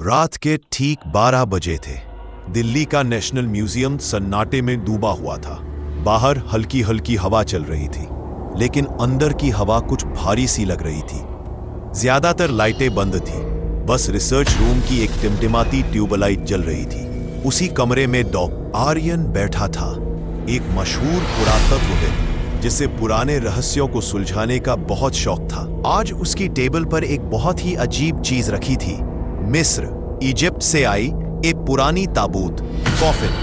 रात के ठीक 12 बजे थे। दिल्ली का नेशनल म्यूजियम सन्नाटे में डूबा हुआ था। बाहर हल्की हल्की हवा चल रही थी, लेकिन अंदर की हवा कुछ भारी सी लग रही थी। ज्यादातर लाइटें बंद थी, बस रिसर्च रूम की एक टिमटिमाती ट्यूबलाइट जल रही थी। उसी कमरे में डॉक्टर आर्यन बैठा था, एक मशहूर पुरातत्वविद जिसे पुराने रहस्यों को सुलझाने का बहुत शौक था। आज उसकी टेबल पर एक बहुत ही अजीब चीज रखी थी। मिस्र, इजिप्ट से आई एक पुरानी ताबूत, कॉफिन।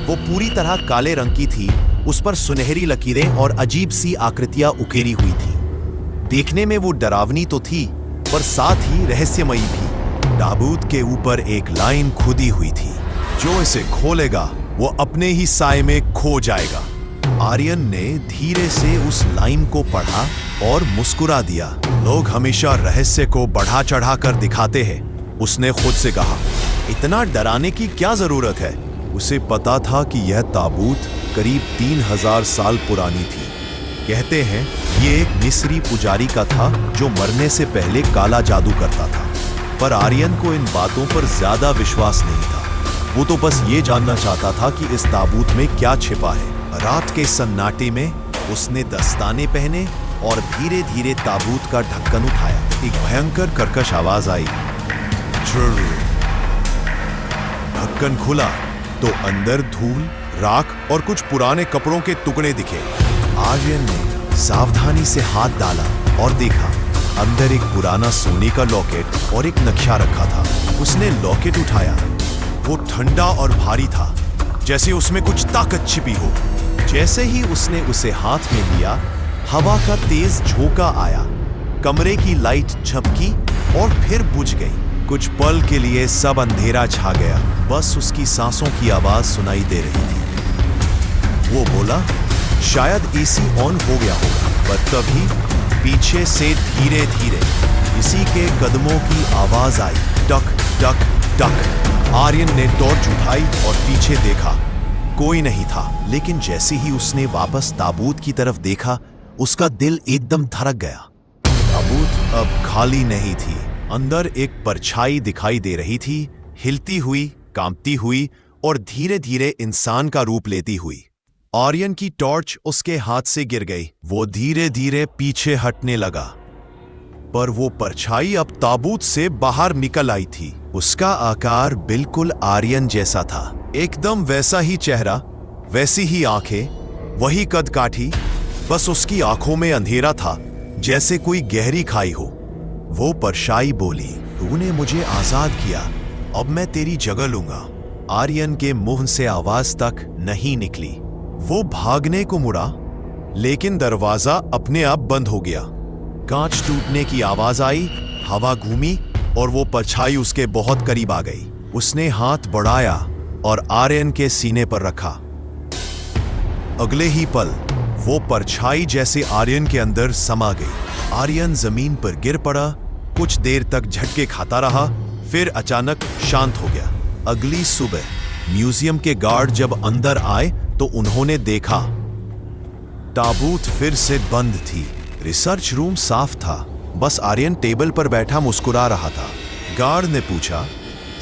वो पूरी तरह काले रंग की थी, उस पर सुनहरी लकीरें और अजीब सी आकृतियां उकेरी हुई थी। देखने में वो डरावनी तो थी, पर साथ ही रहस्यमयी भी। ताबूत के ऊपर एक लाइन खुदी हुई थी, जो इसे खोलेगा वो अपने ही साए में खो जाएगा। आर्यन ने धीरे से उस लाइन को पढ़ा और मुस्कुरा दिया। लोग हमेशा रहस्य को बढ़ा चढ़ा कर दिखाते हैं, उसने खुद से कहा। इतना डराने की क्या जरूरत है? उसे पता था कि यह ताबूत करीब 3000 साल पुरानी थी। कहते हैं ये एक मिस्री पुजारी का था जो मरने से पहले काला जादू करता था। पर आर्यन को इन बातों पर ज्यादा विश्वास नहीं था। वो तो बस ये जानना चाहता था कि इस ताबूत में क्या छिपा है। रात के सन्नाटे में उसने दस्ताने पहने और धीरे धीरे ताबूत का ढक्कन उठाया। एक भयंकर कर्कश आवाज आई। ढक्कन खुला तो अंदर धूल, राख और कुछ पुराने कपड़ों के टुकड़े दिखे। आर्यन ने सावधानी से हाथ डाला और देखा, अंदर एक पुराना सोने का लॉकेट और एक नक्शा रखा था। उसने लॉकेट उठाया। वो ठंडा और भारी था, जैसे उसमें कुछ ताकत छिपी हो। जैसे ही उसने उसे हाथ में लिया, हवा का तेज झोंका आया। कमरे की लाइट झपकी और फिर बुझ गई। कुछ पल के लिए सब अंधेरा छा गया, बस उसकी सांसों की आवाज सुनाई दे रही थी। वो बोला, शायद एसी ऑन हो गया होगा। पर तभी पीछे से धीरे धीरे किसी के कदमों की आवाज आई। टक टक टक। आर्यन ने टॉर्च उठाई और पीछे देखा। कोई नहीं था, लेकिन जैसे ही उसने वापस ताबूत की तरफ देखा, उसका दिल एकदम धड़क गया। ताबूत अब खाली नहीं थी। अंदर एक परछाई दिखाई दे रही थी, हिलती हुई, कांपती हुई और धीरे धीरे इंसान का रूप लेती हुई। आर्यन की टॉर्च उसके हाथ से गिर गई। वो धीरे धीरे पीछे हटने लगा, पर वो परछाई अब ताबूत से बाहर निकल आई थी। उसका आकार बिल्कुल आर्यन जैसा था, एकदम वैसा ही चेहरा, वैसी ही आंखें, वही कद काठी। बस उसकी आंखों में अंधेरा था, जैसे कोई गहरी खाई हो। वो परछाई बोली, तूने मुझे आजाद किया, अब मैं तेरी जगह लूंगा। आर्यन के मुंह से आवाज तक नहीं निकली। वो भागने को मुड़ा, लेकिन दरवाजा अपने आप बंद हो गया। कांच टूटने की आवाज आई, हवा घूमी और वो परछाई उसके बहुत करीब आ गई। उसने हाथ बढ़ाया और आर्यन के सीने पर रखा। अगले ही पल वो परछाई जैसे आर्यन के अंदर समा गई। आर्यन जमीन पर गिर पड़ा, कुछ देर तक झटके खाता रहा, फिर अचानक शांत हो गया। अगली सुबह म्यूजियम के गार्ड जब अंदर आए तो उन्होंने देखा ताबूत फिर से बंद थी। रिसर्च रूम साफ था, बस आर्यन टेबल पर बैठा मुस्कुरा रहा था। गार्ड ने पूछा,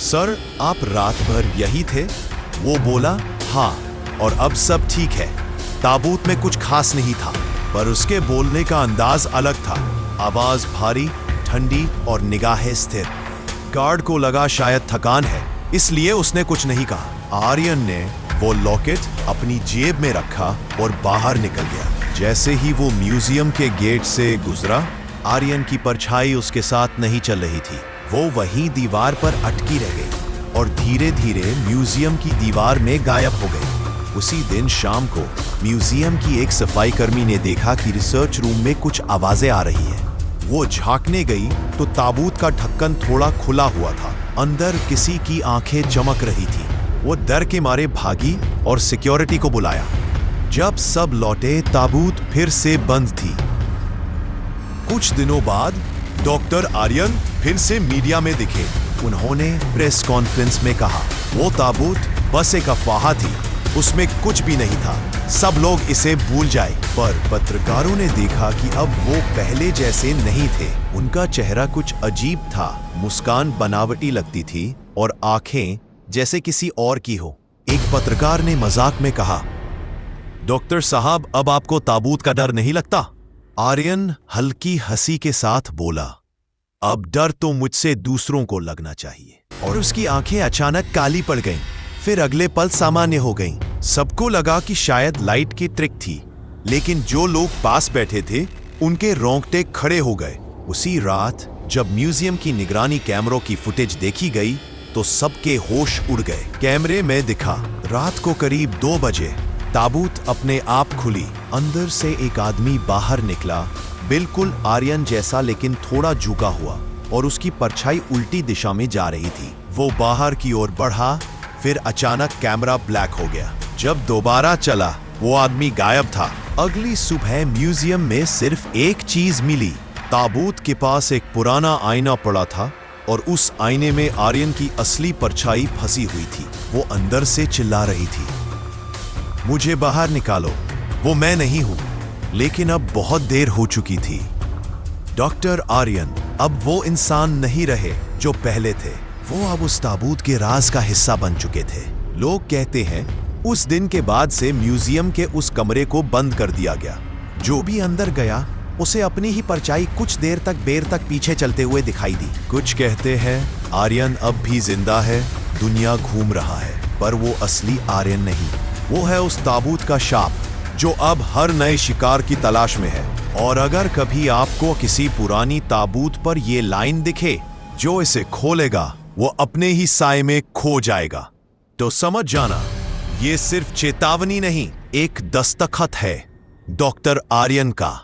सर आप रात भर यही थे? वो बोला, हाँ, और अब सब ठीक है। ताबूत में कुछ खास नहीं था, पर उसके बोलने का अंदाज अलग था। आवाज भारी, ठंडी और निगाहें स्थिर। गार्ड को लगा शायद थकान है, इसलिए उसने कुछ नहीं कहा। आर्यन ने वो लॉकेट अपनी जेब में रखा और बाहर निकल गया। जैसे ही वो म्यूजियम के गेट से गुजरा, आर्यन की परछाई उसके साथ नहीं चल रही थी। वो वहीं दीवार पर अटकी रह गई और धीरे धीरे म्यूजियम की दीवार में गायब हो गई। उसी दिन शाम को म्यूजियम की एक सफाई कर्मी ने देखा कि रिसर्च रूम में कुछ आवाजें आ रही है। वो झांकने गई तो ताबूत का ढक्कन थोड़ा खुला हुआ था। अंदर किसी की आंखें चमक रही थी। वो डर के मारे भागी और सिक्योरिटी को बुलाया। जब सब लौटे, ताबूत फिर से बंद थी। कुछ दिनों बाद डॉक्टर आर्यन फिर से मीडिया में दिखे। उन्होंने प्रेस कॉन्फ्रेंस में कहा, वो ताबूत बस एक अफवाह थी, उसमें कुछ भी नहीं था, सब लोग इसे भूल जाए। पर पत्रकारों ने देखा कि अब वो पहले जैसे नहीं थे। उनका चेहरा कुछ अजीब था, मुस्कान बनावटी लगती थी और आंखें जैसे किसी और की हो। एक पत्रकार ने मजाक में कहा, डॉक्टर साहब, अब आपको ताबूत का डर नहीं लगता? आर्यन हल्की हंसी के साथ बोला, अब डर तो मुझसे दूसरों को लगना चाहिए। और उसकी आंखें अचानक काली पड़ गईं, फिर अगले पल सामान्य हो गईं। सबको लगा कि शायद लाइट की ट्रिक थी, लेकिन जो लोग पास बैठे थे उनके रोंगटे खड़े हो गए। उसी रात जब म्यूजियम की निगरानी कैमरों की फुटेज देखी गई तो सबके होश उड़ गए। कैमरे में दिखा, रात को करीब 2 बजे ताबूत अपने आप खुली। अंदर से एक आदमी बाहर निकला, बिल्कुल आर्यन जैसा लेकिन थोड़ा झुका हुआ, और उसकी परछाई उल्टी दिशा में जा रही थी। वो बाहर की ओर बढ़ा, फिर अचानक कैमरा ब्लैक हो गया। जब दोबारा चला, वो आदमी गायब था। अगली सुबह म्यूजियम में सिर्फ एक चीज मिली। ताबूत के पास एक पुराना आईना पड़ा था और उस आईने में आर्यन की असली परछाई फंसी हुई थी। वो अंदर से चिल्ला रही थी, मुझे बाहर निकालो, वो मैं नहीं हूं। लेकिन अब बहुत देर हो चुकी थी। डॉक्टर आर्यन अब वो इंसान नहीं रहे जो पहले थे। वो अब उस ताबूत के राज का हिस्सा बन चुके थे। लोग कहते हैं उस दिन के बाद से म्यूजियम के उस कमरे को बंद कर दिया गया। जो भी अंदर गया उसे अपनी ही परछाई कुछ देर तक बेर तक पीछे चलते हुए दिखाई दी। कुछ कहते हैं आर्यन अब भी जिंदा है, दुनिया घूम रहा है, पर वो असली आर्यन नहीं। वो है उस ताबूत का शाप जो अब हर नए शिकार की तलाश में है। और अगर कभी आपको किसी पुरानी ताबूत पर ये लाइन दिखे, जो इसे खोलेगा वो अपने ही साए में खो जाएगा, तो समझ जाना ये सिर्फ चेतावनी नहीं, एक दस्तखत है डॉक्टर आर्यन का।